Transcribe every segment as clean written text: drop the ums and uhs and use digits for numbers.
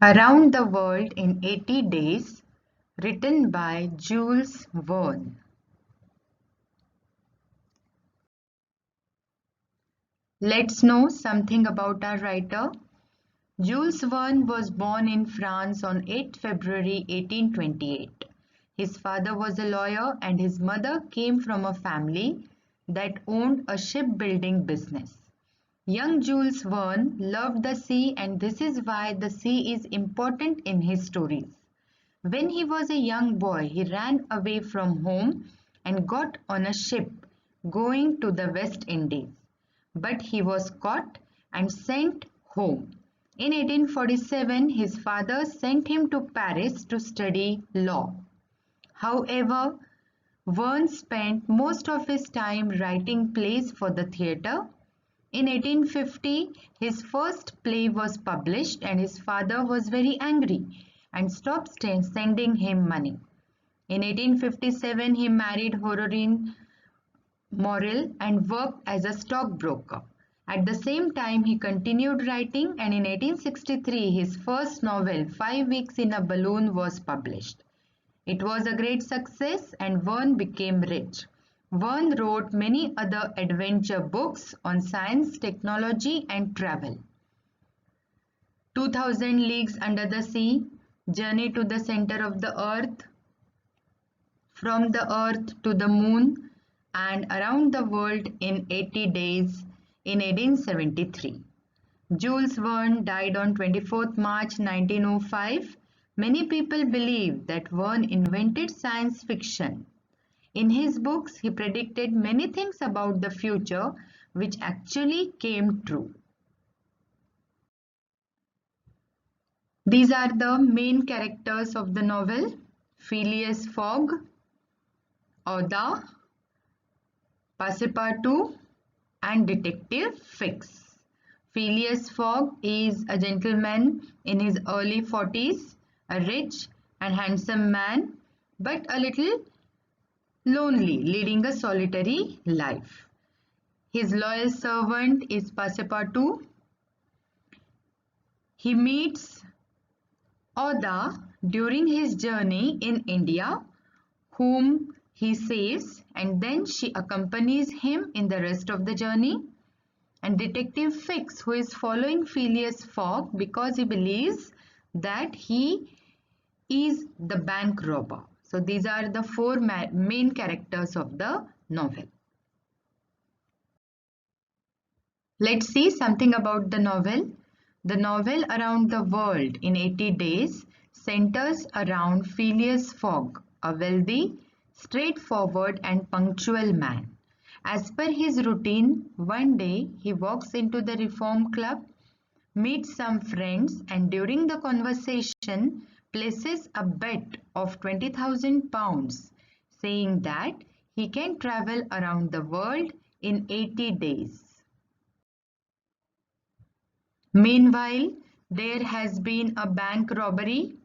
Around the World in 80 Days, written by Jules Verne. Let's know something about our writer. Jules Verne was born in France on 8 February 1828. His father was a lawyer and his mother came from a family that owned a shipbuilding business. Young Jules Verne loved the sea, and this is why the sea is important in his stories. When he was a young boy, he ran away from home and got on a ship going to the West Indies. But he was caught and sent home. In 1847, his father sent him to Paris to study law. However, Verne spent most of his time writing plays for the theatre. In 1850, his first play was published and his father was very angry and stopped sending him money. In 1857, he married Honorine Morel and worked as a stockbroker. At the same time, he continued writing, and in 1863, his first novel, 5 Weeks in a Balloon, was published. It was a great success and Verne became rich. Verne wrote many other adventure books on science, technology, and travel. 2000 Leagues Under the Sea, Journey to the Center of the Earth, From the Earth to the Moon, and Around the World in 80 Days in 1873. Jules Verne died on 24th March 1905. Many people believe that Verne invented science fiction. In his books, he predicted many things about the future which actually came true. These are the main characters of the novel: Phileas Fogg, Oda, Passepartout, and Detective Fix. Phileas Fogg is a gentleman in his early 40s, a rich and handsome man, but a little lonely, leading a solitary life. His loyal servant is Passepartout. He meets Oda during his journey in India, whom he saves, and then she accompanies him in the rest of the journey. And Detective Fix, who is following Phileas Fogg because he believes that he is the bank robber. So these are the four main characters of the novel. Let's see something about the novel. The novel Around the World in 80 Days centers around Phileas Fogg, a wealthy, straightforward and punctual man. As per his routine, one day he walks into the Reform Club, meets some friends, and during the conversation places a bet of £20,000, saying that he can travel around the world in 80 days. Meanwhile, there has been a bank robbery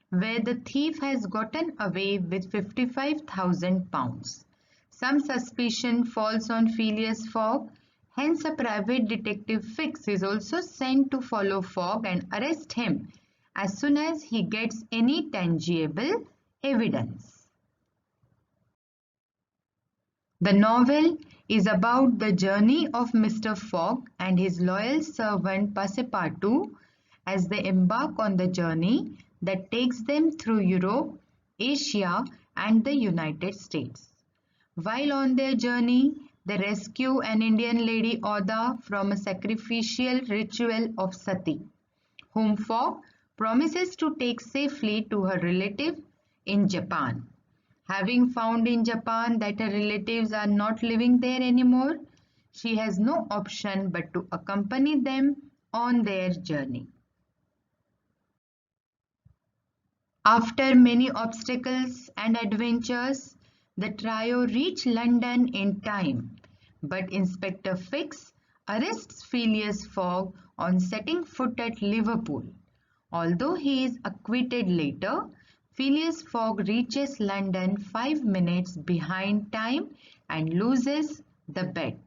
where the thief has gotten away with £55,000. Some suspicion falls on Phileas Fogg, hence a private detective Fix is also sent to follow Fogg and arrest him as soon as he gets any tangible evidence. The novel is about the journey of Mr. Fogg and his loyal servant Passepartout as they embark on the journey that takes them through Europe, Asia, and the United States. While on their journey, they rescue an Indian lady Oda from a sacrificial ritual of Sati, whom Fogg promises to take safely to her relative in Japan. Having found in Japan that her relatives are not living there anymore, she has no option but to accompany them on their journey. After many obstacles and adventures, the trio reach London in time, but Inspector Fix arrests Phileas Fogg on setting foot at Liverpool. Although he is acquitted later, Phileas Fogg reaches London 5 minutes behind time and loses the bet.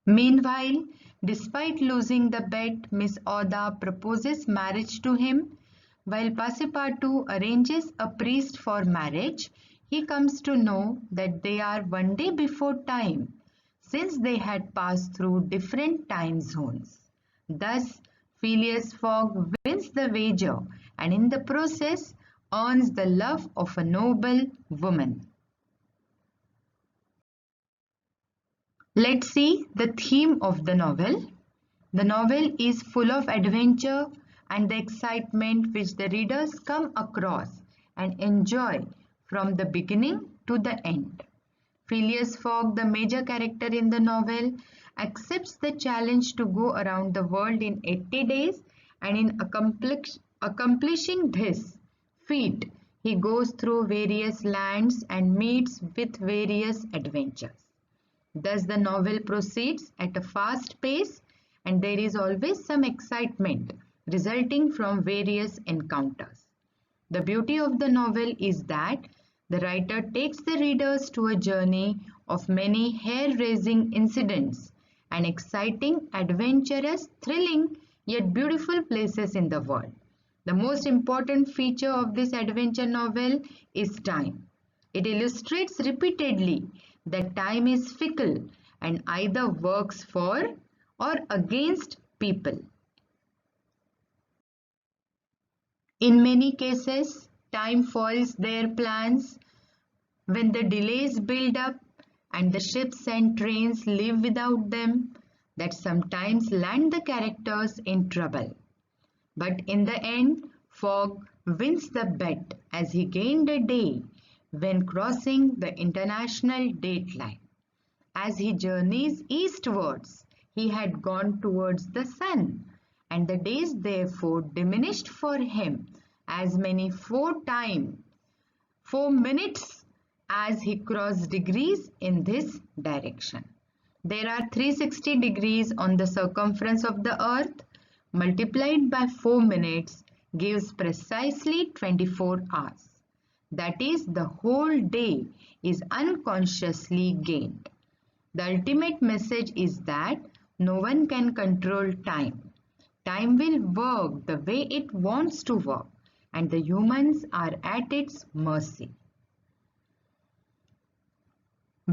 Meanwhile, Despite losing the bet, Miss Oda proposes marriage to him. While Passepartout arranges a priest for marriage, he comes to know that they are one day before time, since they had passed through different time zones. Thus, Phileas Fogg wins the wager and in the process earns the love of a noble woman. Let's see the theme of the novel. The novel is full of adventure and the excitement which the readers come across and enjoy from the beginning to the end. Phileas Fogg, the major character in the novel, accepts the challenge to go around the world in 80 days, and in accomplishing this feat, he goes through various lands and meets with various adventures. Thus, the novel proceeds at a fast pace, and there is always some excitement resulting from various encounters. The beauty of the novel is that the writer takes the readers to a journey of many hair-raising incidents and exciting, adventurous, thrilling, yet beautiful places in the world. The most important feature of this adventure novel is time. It illustrates repeatedly that time is fickle and either works for or against people. In many cases, time foils their plans when the delays build up and the ships and trains leave without them, that sometimes land the characters in trouble. But in the end, Fogg wins the bet as he gained a day when crossing the international date line. As he journeys eastwards, he had gone towards the sun, and the days therefore diminished for him as many 4 minutes as he crossed degrees in this direction. There are 360 degrees on the circumference of the earth. Multiplied by 4 minutes gives precisely 24 hours. That is, the whole day is unconsciously gained. The ultimate message is that no one can control time. Time will work the way it wants to work, and the humans are at its mercy.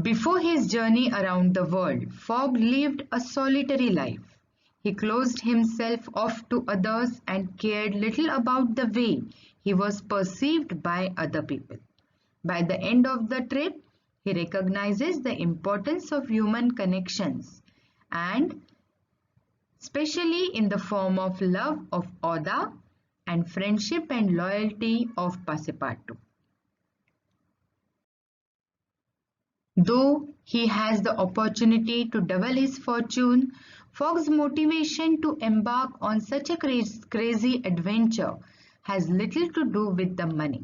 Before his journey around the world, Fogg lived a solitary life. He closed himself off to others and cared little about the way he was perceived by other people. By the end of the trip, he recognizes the importance of human connections, and especially in the form of love of Oda and friendship and loyalty of Passepartout. Though he has the opportunity to double his fortune, Fogg's motivation to embark on such a crazy adventure has little to do with the money.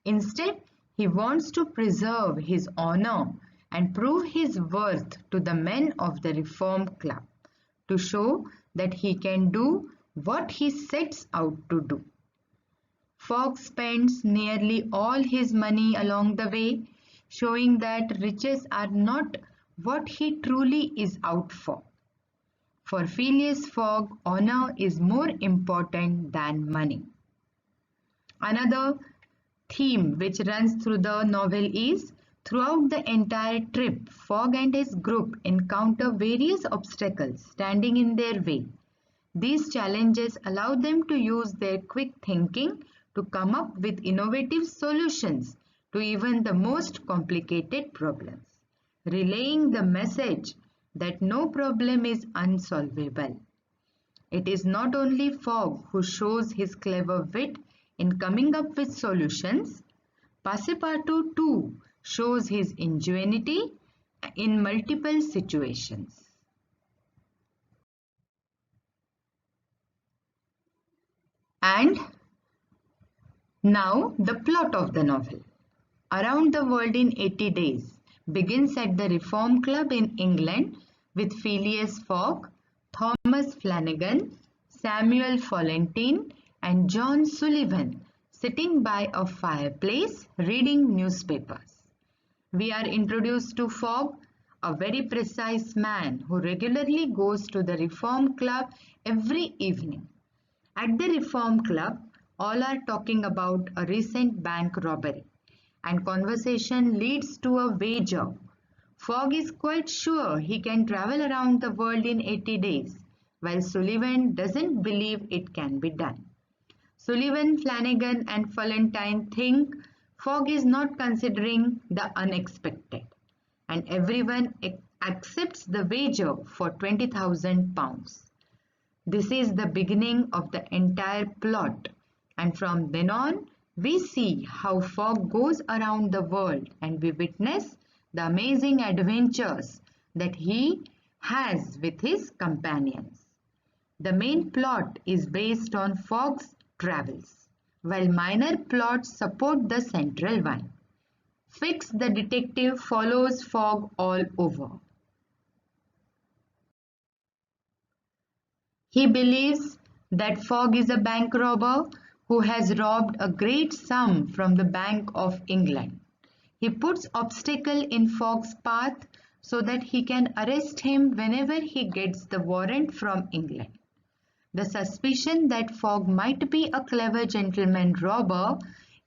Instead, he wants to preserve his honor and prove his worth to the men of the Reform Club, to show that he can do what he sets out to do. Fogg spends nearly all his money along the way, showing that riches are not what he truly is out for. For Phileas Fogg, honor is more important than money. Another theme which runs through the novel is, throughout the entire trip, Fogg and his group encounter various obstacles standing in their way. These challenges allow them to use their quick thinking to come up with innovative solutions to even the most complicated problems, relaying the message that no problem is unsolvable. It is not only Fogg who shows his clever wit in coming up with solutions. Passepartout too shows his ingenuity in multiple situations. And now the plot of the novel. Around the World in 80 Days begins at the Reform Club in England with Phileas Fogg, Thomas Flanagan, Samuel Fallentin and John Sullivan sitting by a fireplace reading newspapers. We are introduced to Fogg, a very precise man who regularly goes to the Reform Club every evening. At the Reform Club, all are talking about a recent bank robbery, and conversation leads to a wager. Fogg is quite sure he can travel around the world in 80 days, while Sullivan doesn't believe it can be done. Sullivan, Flanagan, and Valentine think Fogg is not considering the unexpected, and everyone accepts the wager for £20,000. This is the beginning of the entire plot, and from then on, we see how Fogg goes around the world and we witness the amazing adventures that he has with his companions. The main plot is based on Fogg's travels, while minor plots support the central one. Fix the detective follows Fogg all over. He believes that Fogg is a bank robber who has robbed a great sum from the Bank of England. He puts obstacle in Fogg's path so that he can arrest him whenever he gets the warrant from England. The suspicion that Fogg might be a clever gentleman robber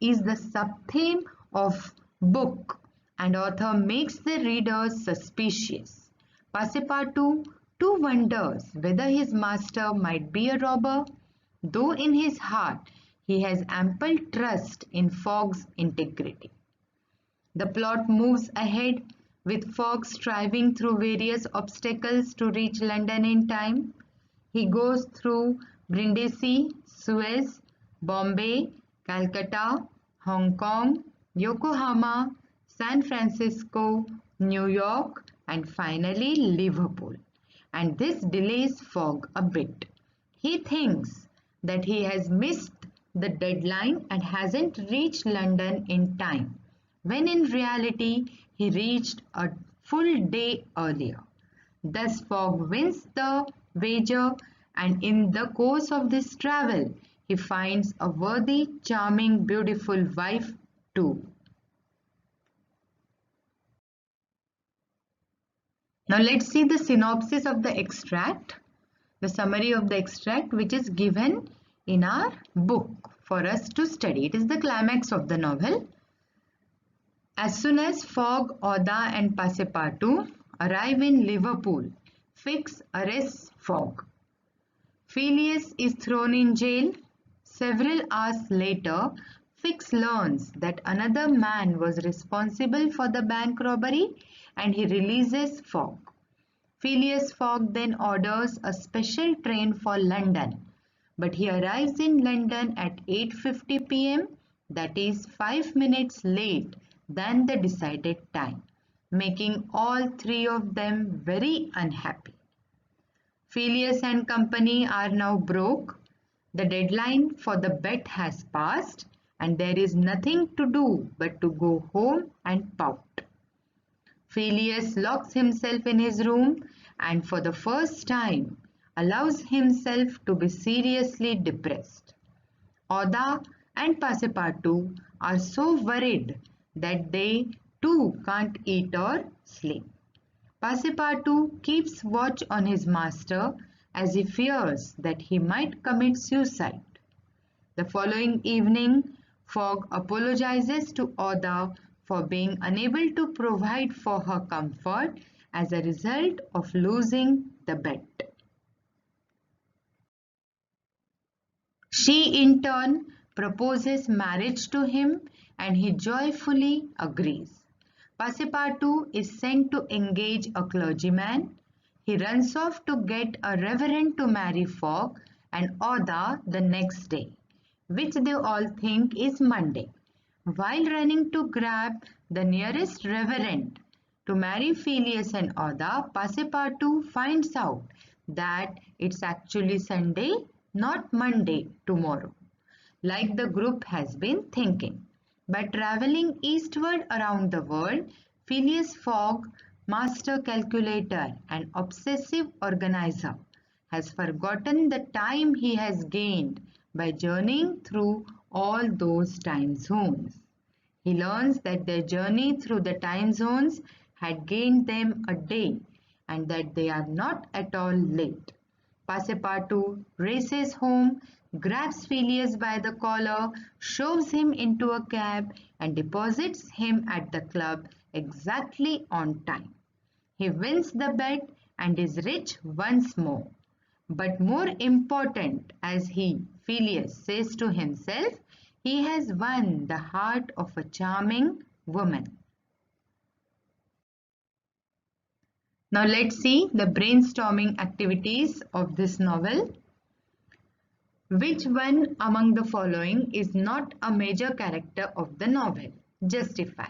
is the sub-theme of book, and author makes the readers suspicious. Passepartout too wonders whether his master might be a robber, though in his heart he has ample trust in Fogg's integrity. The plot moves ahead with Fogg striving through various obstacles to reach London in time. He goes through Brindisi, Suez, Bombay, Calcutta, Hong Kong, Yokohama, San Francisco, New York, and finally Liverpool. And this delays Fogg a bit. He thinks that he has missed the deadline and hasn't reached London in time, when in reality he reached a full day earlier. Thus Fogg wins the wager, and in the course of this travel he finds a worthy, charming, beautiful wife too. Now let's see the synopsis of the extract, the summary of the extract which is given in our book for us to study. It is the climax of the novel. As soon as Fogg, Oda and Passepartout arrive in Liverpool, Fix arrests Fogg. Phileas is thrown in jail. Several hours later, Fix learns that another man was responsible for the bank robbery and he releases Fogg. Phileas Fogg then orders a special train for London, but he arrives in London at 8:50 p.m., that is 5 minutes late than the decided time, making all three of them very unhappy. Phileas and company are now broke. The deadline for the bet has passed and there is nothing to do but to go home and pout. Phileas locks himself in his room and for the first time allows himself to be seriously depressed. Oda and Passepartout are so worried that they too can't eat or sleep. Passepartout keeps watch on his master as he fears that he might commit suicide. The following evening, Fogg apologizes to Oda for being unable to provide for her comfort as a result of losing the bet. She in turn proposes marriage to him and he joyfully agrees. Passepartout is sent to engage a clergyman. He runs off to get a reverend to marry Fogg and Oda the next day, which they all think is Monday. While running to grab the nearest reverend to marry Phileas and Oda, Passepartout finds out that it's actually Sunday, not Monday tomorrow, like the group has been thinking. By traveling eastward around the world, Phileas Fogg, master calculator and obsessive organizer, has forgotten the time he has gained by journeying through all those time zones. He learns that their journey through the time zones had gained them a day and that they are not at all late. Passepartout races home, grabs Phileas by the collar, shoves him into a cab, and deposits him at the club exactly on time. He wins the bet and is rich once more. But more important, as Phileas says to himself, he has won the heart of a charming woman. Now let's see the brainstorming activities of this novel. Which one among the following is not a major character of the novel? Justify.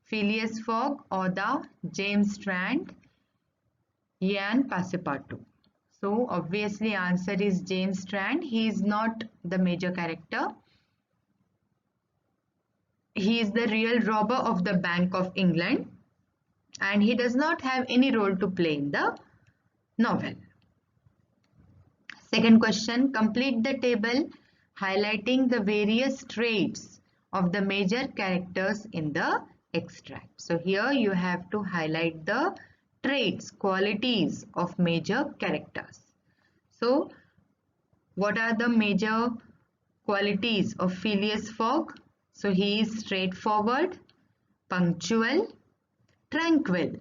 Phileas Fogg, Oda, James Strand, Ian Passepartout. So obviously answer is James Strand. He is not the major character. He is the real robber of the Bank of England and he does not have any role to play in the novel. Second question, complete the table highlighting the various traits of the major characters in the extract. So here you have to highlight the traits, qualities of major characters. So what are the major qualities of Phileas Fogg? So he is straightforward, punctual, tranquil,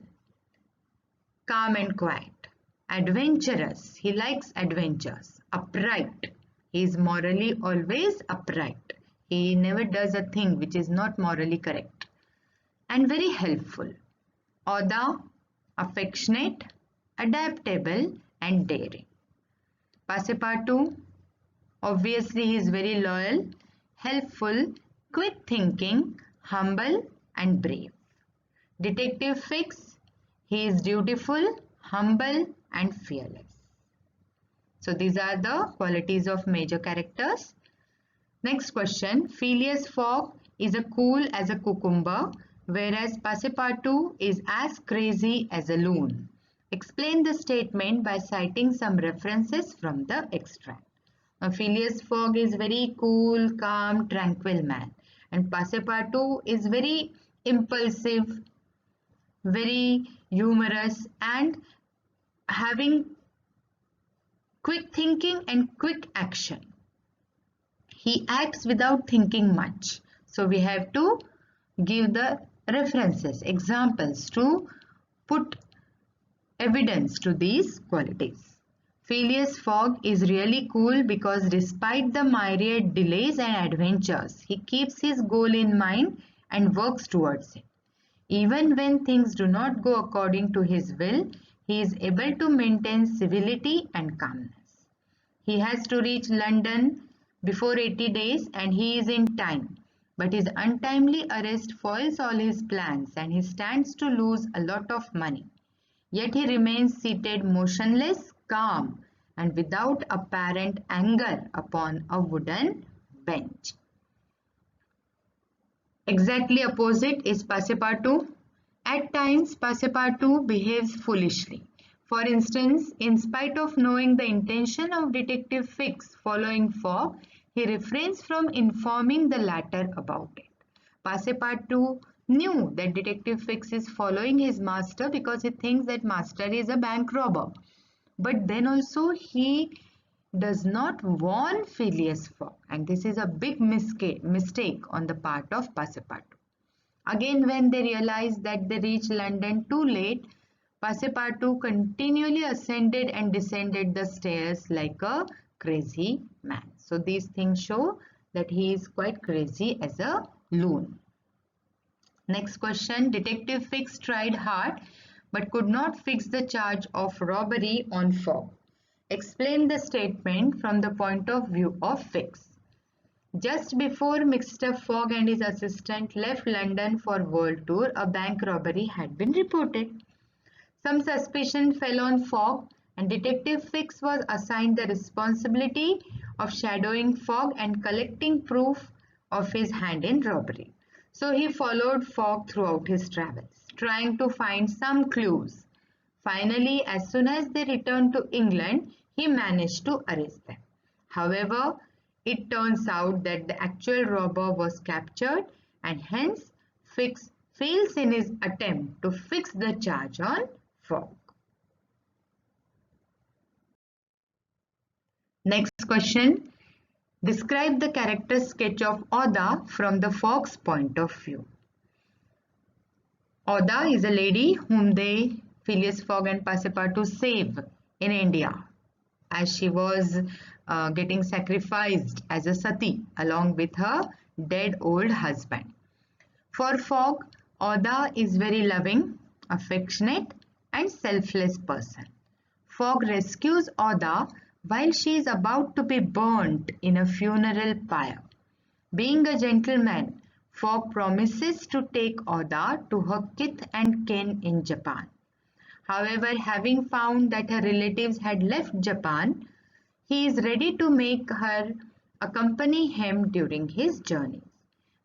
calm and quiet, adventurous, he likes adventures, upright, he is morally always upright, he never does a thing which is not morally correct, and very helpful. Oda, affectionate, adaptable and daring. Passepartout, obviously he is very loyal, helpful, quick thinking, humble and brave. Detective Fix, he is dutiful, humble and fearless. So these are the qualities of major characters. Next question, Phileas Fogg is as cool as a cucumber, whereas Passepartout is as crazy as a loon. Explain the statement by citing some references from the extract. Now, Phileas Fogg is very cool, calm, tranquil man, and Passepartout is very impulsive, very humorous and having quick thinking and quick action. He acts without thinking much. So we have to give the references, examples to put evidence to these qualities. Phileas Fogg is really cool because despite the myriad delays and adventures, he keeps his goal in mind and works towards it. Even when things do not go according to his will, he is able to maintain civility and calmness. He has to reach London before 80 days and he is in time. But his untimely arrest foils all his plans and he stands to lose a lot of money. Yet he remains seated motionless, calm and without apparent anger upon a wooden bench. Exactly opposite is Passepartout. At times, Passepartout behaves foolishly. For instance, in spite of knowing the intention of Detective Fix following Fogg, he refrains from informing the latter about it. Passepartout knew that Detective Fix is following his master because he thinks that master is a bank robber. But then also he does not warn Phileas Fogg, and this is a big mistake on the part of Passepartout. Again, when they realize that they reach London too late, Passepartout continually ascended and descended the stairs like a crazy man. So these things show that he is quite crazy as a loon. Next question, Detective Fix tried hard but could not fix the charge of robbery on Fogg. Explain the statement from the point of view of Fix. Just before Mr. Fogg and his assistant left London for world tour, a bank robbery had been reported. Some suspicion fell on Fogg and Detective Fix was assigned the responsibility of shadowing Fogg and collecting proof of his hand in robbery. So he followed Fogg throughout his travels, trying to find some clues. Finally, as soon as they returned to England, he managed to arrest them. However, it turns out that the actual robber was captured and hence Fix fails in his attempt to fix the charge on Fogg. Next question. Describe the character sketch of Oda from the Fogg's point of view. Oda is a lady whom Phileas Fogg and Passepartout save in India as she was getting sacrificed as a sati along with her dead old husband. For Fogg, Oda is very loving, affectionate and selfless person. Fogg rescues Oda while she is about to be burnt in a funeral pyre. Being a gentleman, Fogg promises to take Oda to her kith and kin in Japan. However, having found that her relatives had left Japan, he is ready to make her accompany him during his journeys.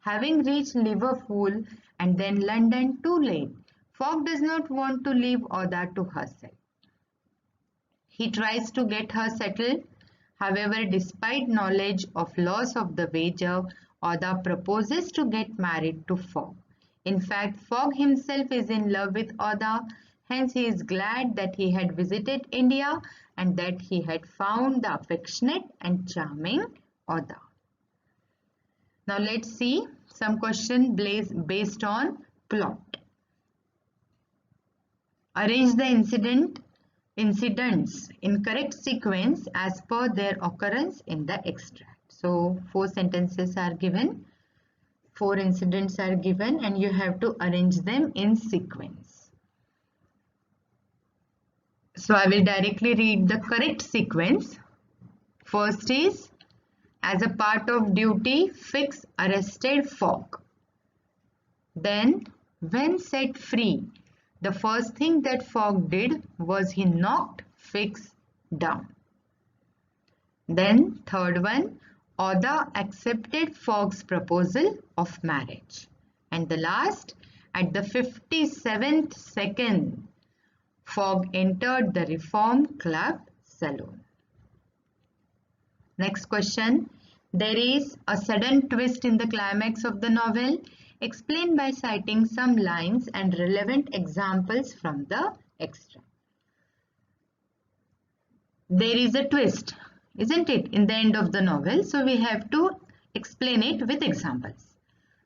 Having reached Liverpool and then London too late, Fogg does not want to leave Oda to herself. He tries to get her settled. However, despite knowledge of loss of the wager, Oda proposes to get married to Fogg. In fact, Fogg himself is in love with Oda. Hence, he is glad that he had visited India and that he had found the affectionate and charming Oda. Now, let's see some questions based on plot. Arrange the incidents in correct sequence as per their occurrence in the extract. So, 4 sentences are given, 4 incidents are given and you have to arrange them in sequence. So, I will directly read the correct sequence. First is, as a part of duty, Fix arrested Fogg. Then, when set free, the first thing that Fogg did was he knocked Fix down. Then, third one, Oda accepted Fogg's proposal of marriage. And the last, at the 57th second, Fogg entered the Reform Club saloon. Next question. There is a sudden twist in the climax of the novel. Explain by citing some lines and relevant examples from the extract. There is a twist, isn't it, in the end of the novel? So we have to explain it with examples.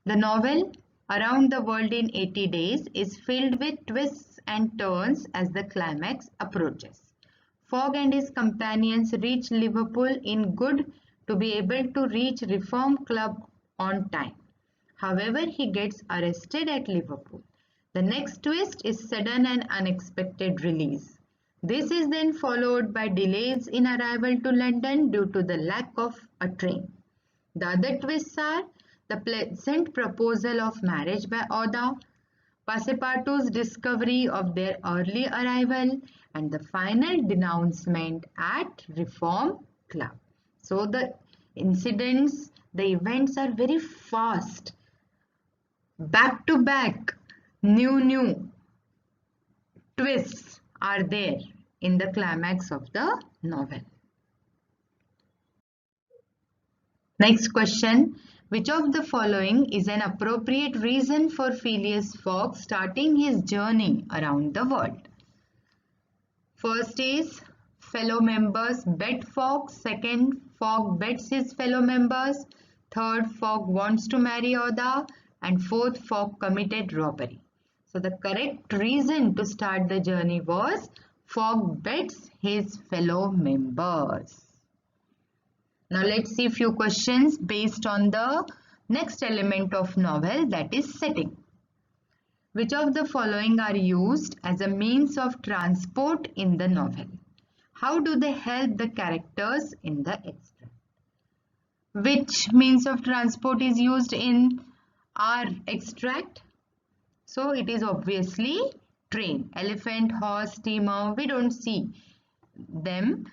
The novel Around the World in 80 Days is filled with twists and turns as the climax approaches. Fogg and his companions reach Liverpool in good to be able to reach Reform Club on time. However, he gets arrested at Liverpool. The next twist is sudden and unexpected release. This is then followed by delays in arrival to London due to the lack of a train. The other twists are the pleasant proposal of marriage by Oda, Passepartout's discovery of their early arrival, and the final denouncement at Reform Club. So the incidents, the events are very fast. Back to back, new twists are there in the climax of the novel. Next question. Which of the following is an appropriate reason for Phileas Fogg starting his journey around the world? First is fellow members bet Fogg. Second, Fogg bets his fellow members. Third, Fogg wants to marry Oda. And fourth, Fogg committed robbery. So the correct reason to start the journey was Fogg bets his fellow members. Now let's see a few questions based on the next element of novel, that is setting. Which of the following are used as a means of transport in the novel? How do they help the characters in the extract? Which means of transport is used in our extract? So it is obviously train, elephant, horse, steamer. We don't see them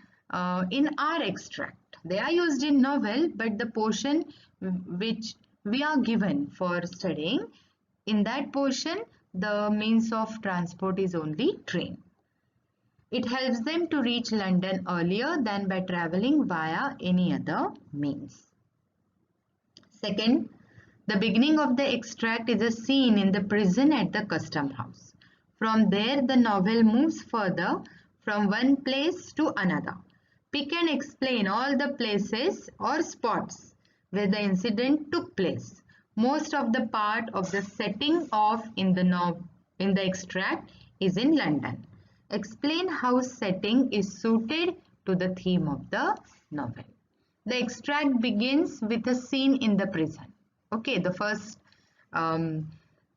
in our extract. They are used in novel, but the portion which we are given for studying, in that portion the means of transport is only train. It helps them to reach London earlier than by travelling via any other means. Second, The beginning of the extract is a scene in the prison at the custom house. From there, the novel moves further from one place to another. Pick and explain all the places or spots where the incident took place. Most of the part of the setting off in the extract is in London. Explain how setting is suited to the theme of the novel. The extract begins with a scene in the prison. Okay, the first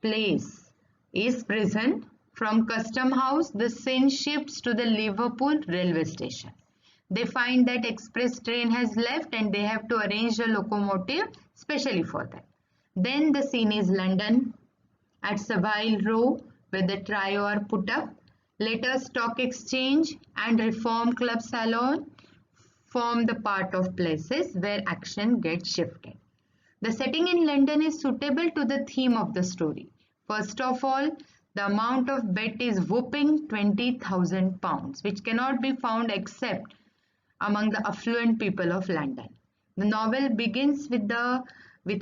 place is prison. From custom house, the scene shifts to the Liverpool railway station. They find that express train has left and they have to arrange a locomotive specially for that. Then the scene is London at Savile Row where the trio are put up. Later Stock Exchange and Reform Club Salon form the part of places where action gets shifted. The setting in London is suitable to the theme of the story. First of all, the amount of bet is whopping £20,000, which cannot be found except among the affluent people of London. The novel begins with a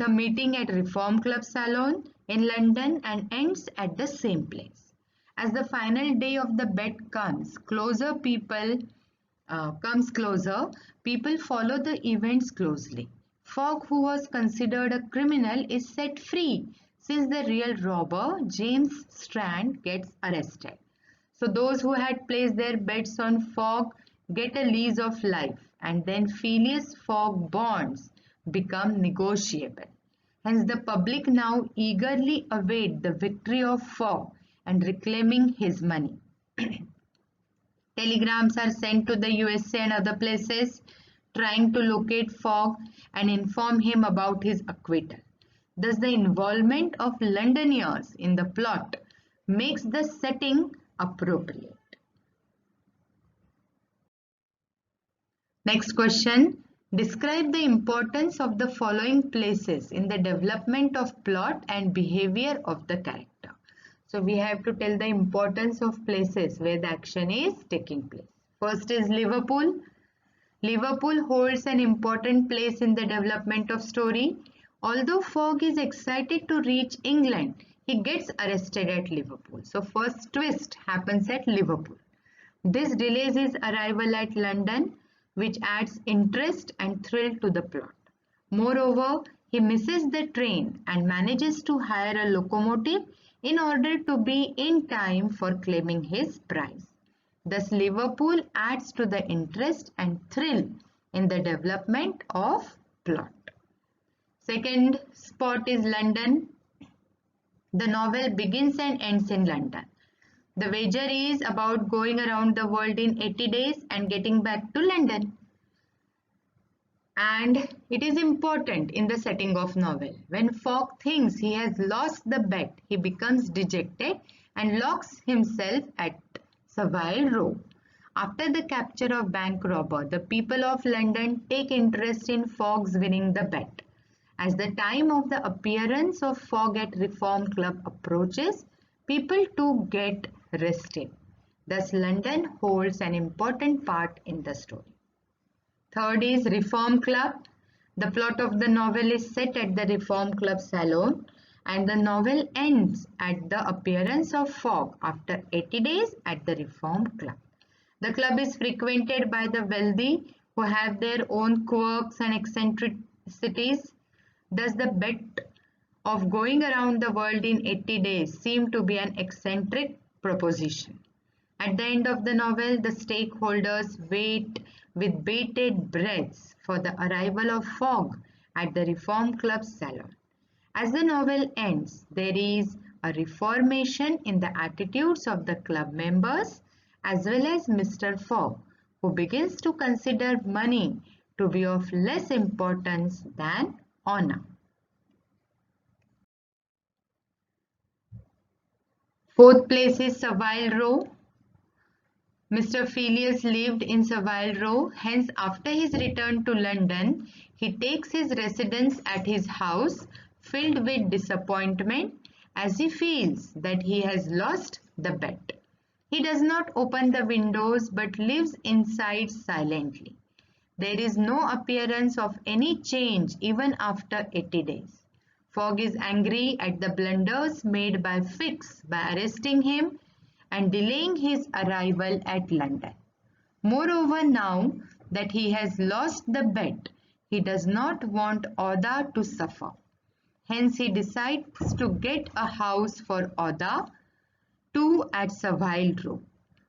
meeting at Reform Club Salon in London and ends at the same place. As the final day of the bet comes closer, people follow the events closely. Fogg, who was considered a criminal, is set free since the real robber, James Strand, gets arrested. So those who had placed their bets on Fogg get a lease of life, and then Phileas Fogg bonds become negotiable. Hence the public now eagerly await the victory of Fogg and reclaiming his money. Telegrams are sent to the USA and other places trying to locate Fogg and inform him about his acquittal. Thus, the involvement of Londoners in the plot makes the setting appropriate. Next question. Describe the importance of the following places in the development of plot and behavior of the character. So we have to tell the importance of places where the action is taking place. First is Liverpool. Liverpool holds an important place in the development of story. Although Fogg is excited to reach England, he gets arrested at Liverpool. So first twist happens at Liverpool. This delays his arrival at London, which adds interest and thrill to the plot. Moreover, he misses the train and manages to hire a locomotive in order to be in time for claiming his prize. Thus, Liverpool adds to the interest and thrill in the development of plot. Second spot is London. The novel begins and ends in London. The wager is about going around the world in 80 days and getting back to London. And it is important in the setting of novel. When Fogg thinks he has lost the bet, he becomes dejected and locks himself at Savile Row. After the capture of bank robber, the people of London take interest in Fogg's winning the bet. As the time of the appearance of Fogg at Reform Club approaches, people too get restive. Thus, London holds an important part in the story. Third is Reform Club. The plot of the novel is set at the Reform Club Salon, and the novel ends at the appearance of Fogg after 80 days at the Reform Club. The club is frequented by the wealthy who have their own quirks and eccentricities. Thus, the bet of going around the world in 80 days seemed to be an eccentric proposition. At the end of the novel, the stakeholders wait with bated breaths for the arrival of Fogg at the Reform Club Salon. As the novel ends, there is a reformation in the attitudes of the club members as well as Mr. Fogg, who begins to consider money to be of less importance than honor. Fourth place is Savile Row. Mr. Phileas lived in Savile Row, hence after his return to London, he takes his residence at his house filled with disappointment as he feels that he has lost the bet. He does not open the windows but lives inside silently. There is no appearance of any change even after 80 days. Fogg is angry at the blunders made by Fix by arresting him and delaying his arrival at London. Moreover, now that he has lost the bet, he does not want Oda to suffer. Hence, he decides to get a house for Oda too at Savile Row.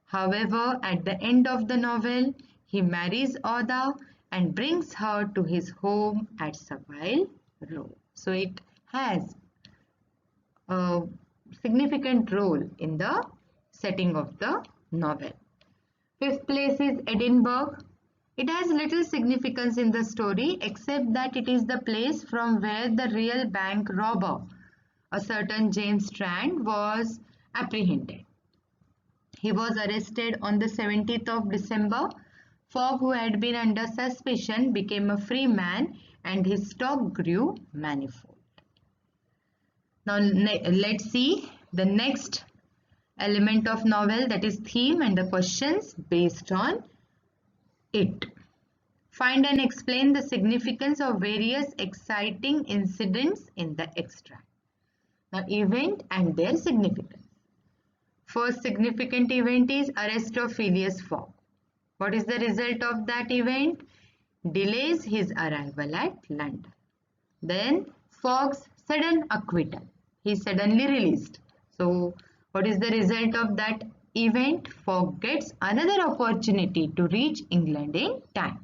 However, at the end of the novel, he marries Oda and brings her to his home at Savile Row. So it has a significant role in the setting of the novel. Fifth place is Edinburgh. It has little significance in the story except that it is the place from where the real bank robber, a certain James Strand, was apprehended. He was arrested on the 17th of December. Fogg, who had been under suspicion, became a free man and his stock grew manifold. Now let's see the next element of novel, that is theme and the questions based on it. Find and explain the significance of various exciting incidents in the extract. Now event and their significance. First significant event is arrest of Phileas Fogg. What is the result of that event? Delays his arrival at London. Then Fogg's sudden acquittal. He is suddenly released. So what is the result of that event? Fogg gets another opportunity to reach England in time.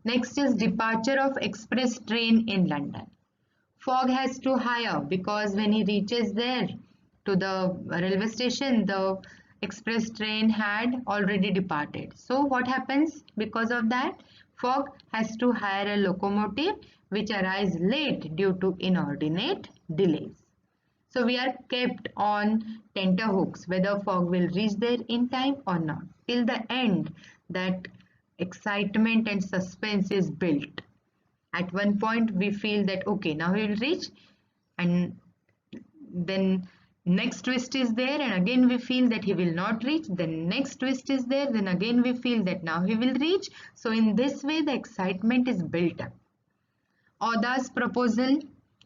Next is departure of express train in London. Fogg has to hire because when he reaches there to the railway station, the express train had already departed. So what happens because of that? Fogg has to hire a locomotive which arrives late due to inordinate delays. So we are kept on tenterhooks whether Fogg will reach there in time or not. Till the end, that excitement and suspense is built. At one point we feel that okay, now he will reach, and then next twist is there and again we feel that he will not reach. Then next twist is there, then again we feel that now he will reach. So in this way the excitement is built up. Oda's proposal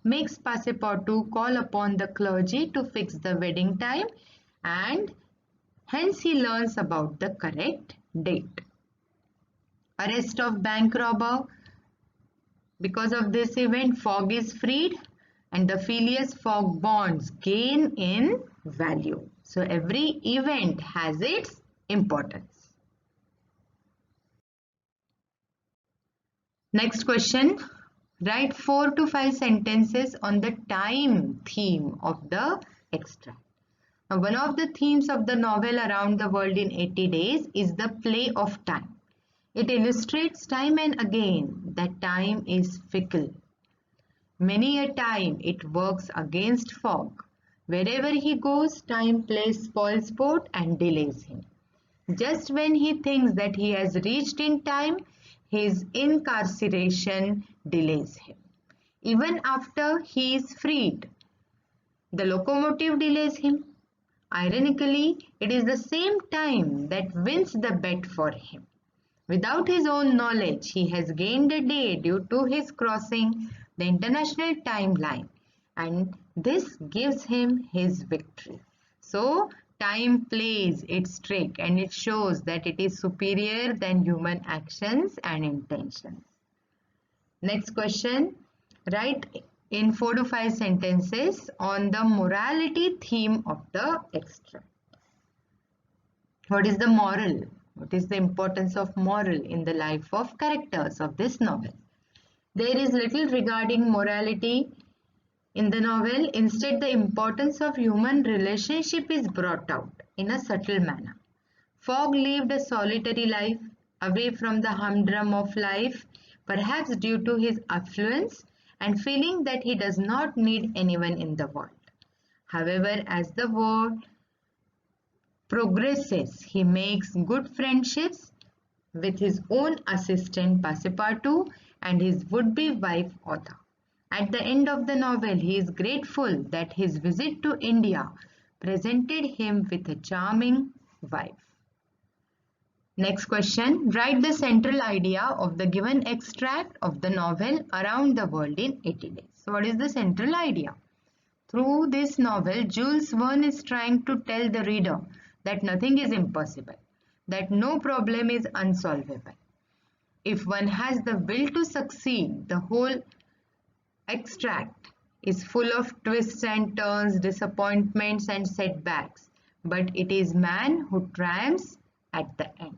makes Passepartout call upon the clergy to fix the wedding time and hence he learns about the correct date. Arrest of bank robber. Because of this event, Fogg is freed and the Phileas Fogg bonds gain in value. So every event has its importance. Next question. Write 4 to 5 sentences on the time theme of the extract. Now, one of the themes of the novel Around the World in 80 Days is the play of time. It illustrates time and again that time is fickle. Many a time it works against Fogg. Wherever he goes, time plays spoilsport and delays him. Just when he thinks that he has reached in time, his incarceration delays him. Even after he is freed, the locomotive delays him. Ironically, it is the same time that wins the bet for him. Without his own knowledge, he has gained a day due to his crossing the international timeline, and this gives him his victory. So, time plays its trick and it shows that it is superior than human actions and intentions. Next question. Write in 4 to 5 sentences on the morality theme of the extract. What is the moral? What is the importance of moral in the life of characters of this novel? There is little regarding morality in the novel. Instead, the importance of human relationship is brought out in a subtle manner. Fogg lived a solitary life, away from the humdrum of life, perhaps due to his affluence and feeling that he does not need anyone in the world. However, as the war progresses, he makes good friendships with his own assistant Passepartout and his would-be wife Oda. At the end of the novel, he is grateful that his visit to India presented him with a charming wife. Next question. Write the central idea of the given extract of the novel Around the World in 80 Days. So what is the central idea? Through this novel, Jules Verne is trying to tell the reader that nothing is impossible, that no problem is unsolvable. If one has the will to succeed, the whole extract is full of twists and turns, disappointments and setbacks, but it is man who triumphs at the end.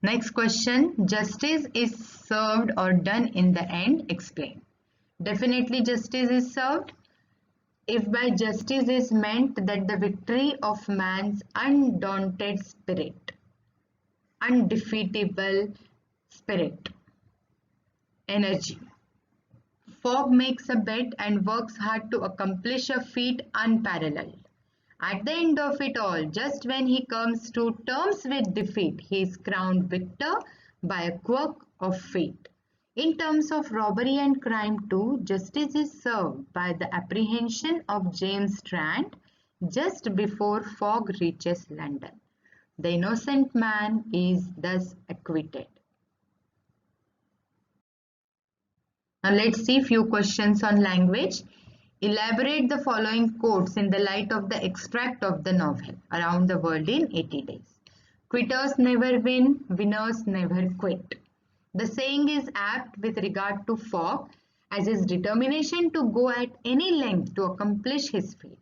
Next question, justice is served or done in the end? Explain. Definitely justice is served. If by justice is meant that the victory of man's undaunted spirit, undefeatable spirit, energy. Fogg makes a bet and works hard to accomplish a feat unparalleled. At the end of it all, just when he comes to terms with defeat, he is crowned victor by a quirk of fate. In terms of robbery and crime too, justice is served by the apprehension of James Strand just before Fogg reaches London. The innocent man is thus acquitted. Now let's see few questions on language. Elaborate the following quotes in the light of the extract of the novel, Around the World in 80 Days. Quitters never win, winners never quit. The saying is apt with regard to Fogg, as his determination to go at any length to accomplish his feat.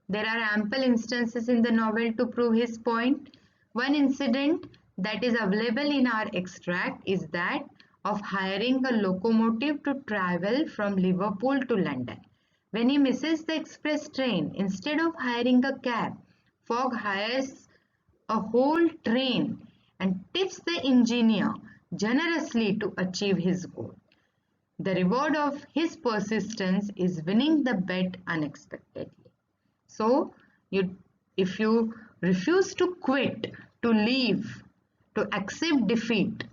There are ample instances in the novel to prove his point. One incident that is available in our extract is that of hiring a locomotive to travel from Liverpool to London. When he misses the express train, instead of hiring a cab, Fogg hires a whole train and tips the engineer generously to achieve his goal. The reward of his persistence is winning the bet unexpectedly. So, if you refuse to quit, to leave, to accept defeat,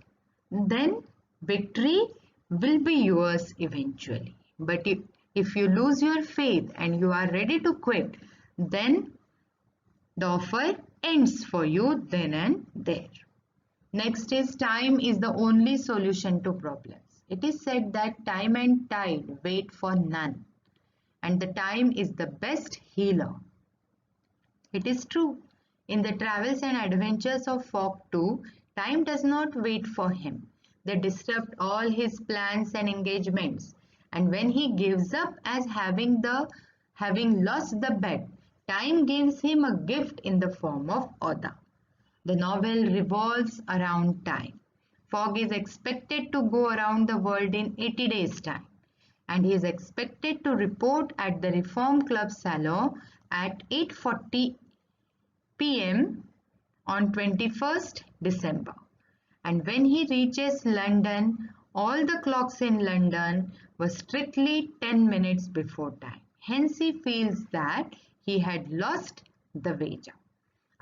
then victory will be yours eventually. But if you lose your faith and you are ready to quit, then the offer ends for you then and there. Next is time is the only solution to problems. It is said that time and tide wait for none, and the time is the best healer. It is true. In the travels and adventures of Fogg too, time does not wait for him. They disrupt all his plans and engagements, and when he gives up as having lost the bet, time gives him a gift in the form of Oda. The novel revolves around time. Fogg is expected to go around the world in 80 days' time, and he is expected to report at the Reform Club Salon at 8:40 p.m. on 21st December. And when he reaches London, all the clocks in London were strictly 10 minutes before time. Hence, he feels that he had lost the wager.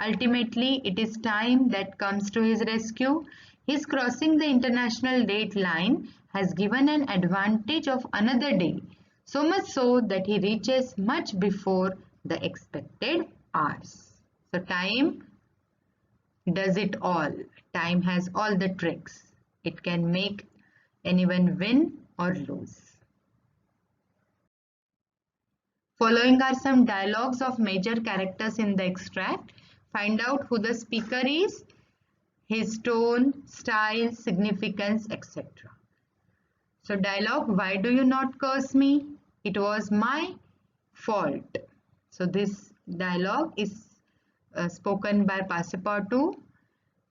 Ultimately, it is time that comes to his rescue. His crossing the international date line has given an advantage of another day, so much so that he reaches much before the expected hours. So time does it all. Time has all the tricks. It can make anyone win or lose. Following are some dialogues of major characters in the extract. Find out who the speaker is, his tone, style, significance, etc. So dialogue, why do you not curse me? It was my fault. So this dialogue is spoken by Passepartout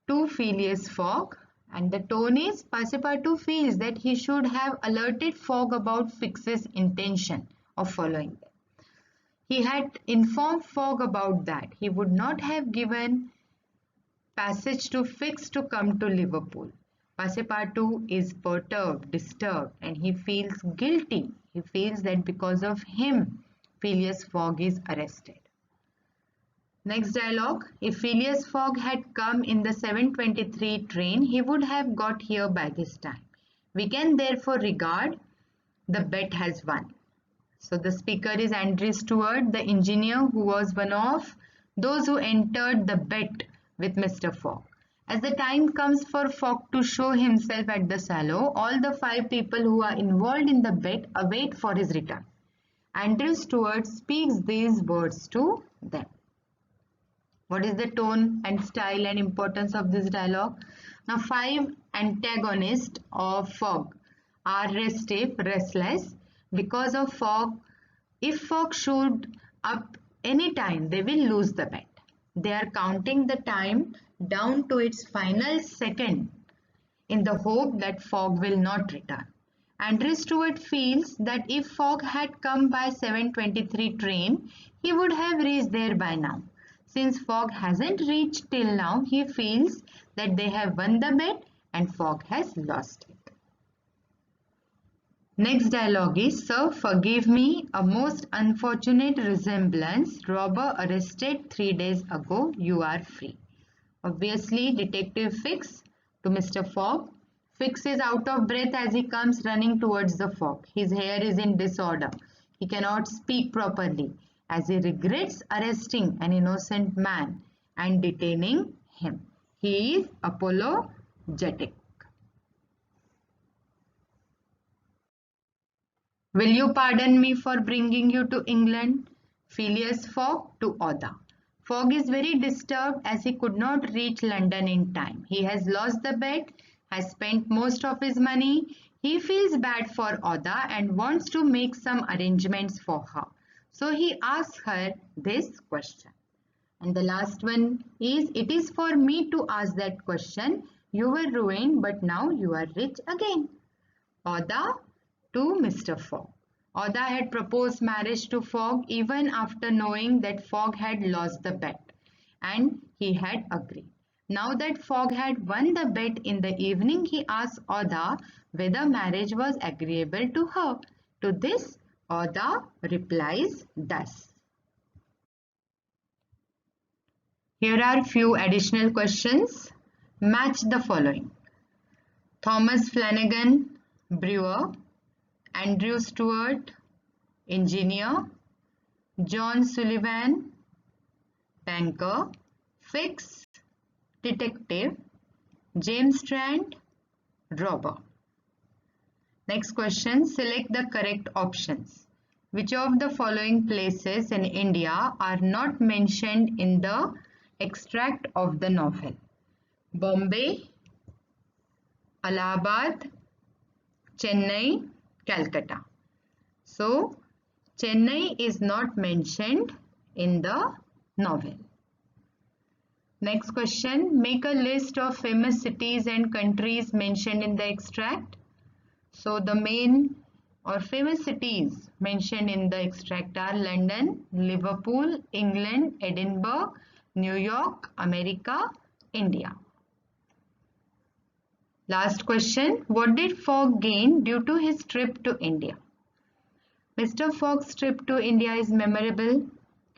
to Phileas Fogg, and the tone is Passepartout feels that he should have alerted Fogg about Fix's intention of following them. He had informed Fogg about that. He would not have given passage to Fix to come to Liverpool. Passepartout is perturbed, disturbed, and he feels guilty. He feels that because of him, Phileas Fogg is arrested. Next dialogue. If Phileas Fogg had come in the 7:23 train, he would have got here by this time. We can therefore regard the bet has won. So the speaker is Andrew Stuart, the engineer who was one of those who entered the bet with Mr. Fogg. As the time comes for Fogg to show himself at the salon, all the 5 people who are involved in the bet await for his return. Andrew Stuart speaks these words to them. What is the tone and style and importance of this dialogue? Now, 5 antagonists of Fogg are restive, restless because of Fogg. If Fogg showed up any time, they will lose the bet. They are counting the time down to its final second in the hope that Fogg will not return. Andrew Stuart feels that if Fogg had come by 7:23 train, he would have reached there by now. Since Fogg hasn't reached till now, he feels that they have won the bet and Fogg has lost it. Next dialogue is, Sir, forgive me, a most unfortunate resemblance. Robber arrested 3 days ago. You are free. Obviously, Detective Fix to Mr. Fogg. Fix is out of breath as he comes running towards the Fogg. His hair is in disorder. He cannot speak properly as he regrets arresting an innocent man and detaining him. He is apologetic. Will you pardon me for bringing you to England? Phileas Fogg to Oda. Fogg is very disturbed as he could not reach London in time. He has lost the bet, has spent most of his money. He feels bad for Oda and wants to make some arrangements for her. So he asks her this question. And the last one is, it is for me to ask that question. You were ruined, but now you are rich again. Oda to Mr. Fogg. Oda had proposed marriage to Fogg even after knowing that Fogg had lost the bet, and he had agreed. Now that Fogg had won the bet in the evening, he asked Oda whether marriage was agreeable to her. To this, Oda replies thus. Here are few additional questions. Match the following. Thomas Flanagan, brewer. Andrew Stuart, engineer. John Sullivan, banker. Fix, detective. James Strand, robber. Next question, select the correct options. Which of the following places in India are not mentioned in the extract of the novel? Bombay, Allahabad, Chennai, Calcutta. So, Chennai is not mentioned in the novel. Next question, make a list of famous cities and countries mentioned in the extract. So, the main or famous cities mentioned in the extract are London, Liverpool, England, Edinburgh, New York, America, India. Last question, what did Fogg gain due to his trip to India? Mr. Fogg's trip to India is memorable.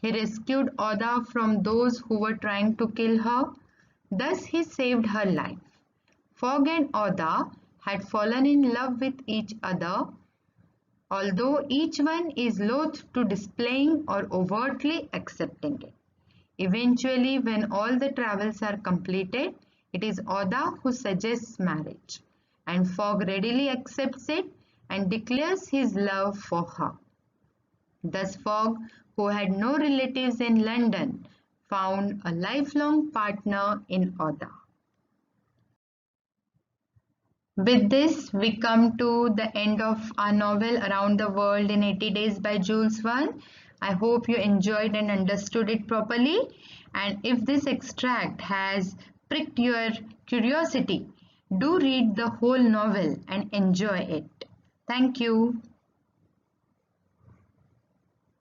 He rescued Oda from those who were trying to kill her. Thus, he saved her life. Fogg and Oda had fallen in love with each other, although each one is loath to displaying or overtly accepting it. Eventually, when all the travels are completed, it is Oda who suggests marriage, and Fogg readily accepts it and declares his love for her. Thus, Fogg, who had no relatives in London, found a lifelong partner in Oda. With this, we come to the end of our novel Around the World in 80 Days by Jules Verne. I hope you enjoyed and understood it properly. And if this extract has pricked your curiosity, do read the whole novel and enjoy it. Thank you.